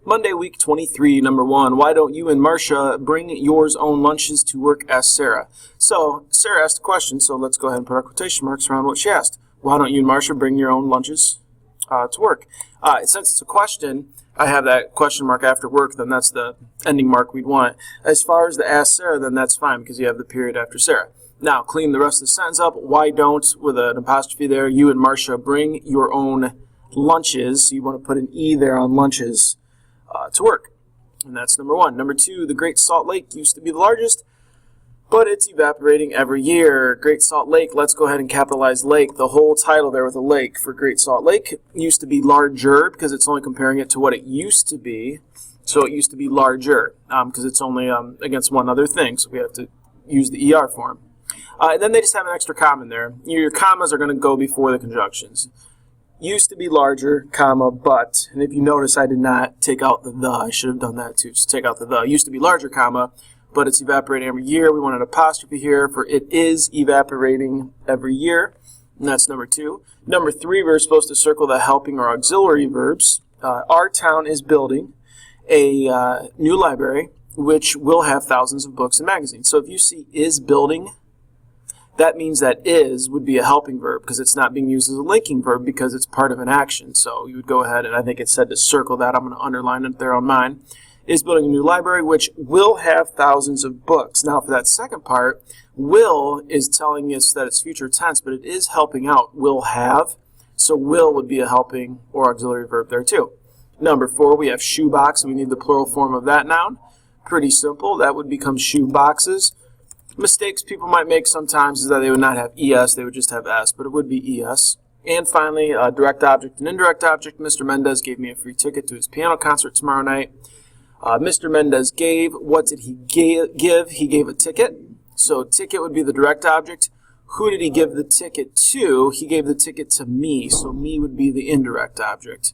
Monday, week 23, number 1. Why don't you and Marcia bring yours own lunches to work? Asked Sarah. So Sarah asked a question, so let's go ahead and put our quotation marks around what she asked. Why don't you and Marcia bring your own lunches to work? Since it's a question, I have that question mark after work, then that's the ending mark we'd want. As far as the ask Sarah, then that's fine because you have the period after Sarah. Now, clean the rest of the sentence up. Why don't, with an apostrophe there, you and Marcia bring your own lunches? So you want to put an E there on lunches to work. And that's number 1. Number 2, the Great Salt Lake used to be the largest, but it's evaporating every year. Great Salt Lake, let's go ahead and capitalize lake. The whole title there with a lake for Great Salt Lake used to be larger because it's only comparing it to what it used to be. So it used to be larger because it's only against one other thing. So we have to use the ER form. And then they just have an extra comma in there. Your commas are going to go before the conjunctions. Used to be larger, comma, but. And if you notice, I did not take out the the. I should have done that too. So take out the the. Used to be larger, comma, but it's evaporating every year. We want an apostrophe here for it is evaporating every year. And that's number 2. Number 3, we're supposed to circle the helping or auxiliary verbs. Our town is building a new library, which will have thousands of books and magazines. So if you see is building, that means that is would be a helping verb because it's not being used as a linking verb because it's part of an action. So you would go ahead, and I think it said to circle that. I'm going to underline it there on mine. Is building a new library, which will have thousands of books. Now, for that second part, will is telling us that it's future tense, but it is helping out. Will have. So will would be a helping or auxiliary verb there too. Number 4, we have shoebox, and we need the plural form of that noun. Pretty simple. That would become shoe boxes. Mistakes people might make sometimes is that they would not have ES, they would just have S, but it would be ES. And finally, direct object and indirect object. Mr. Mendez gave me a free ticket to his piano concert tomorrow night. Mr. Mendez gave, what did he give? He gave a ticket. So ticket would be the direct object. Who did he give the ticket to? He gave the ticket to me, so me would be the indirect object.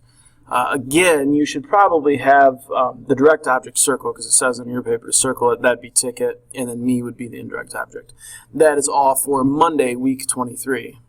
Again, you should probably have the direct object circle because it says on your paper to circle it. That'd be ticket, and then me would be the indirect object. That is all for Monday, week 23.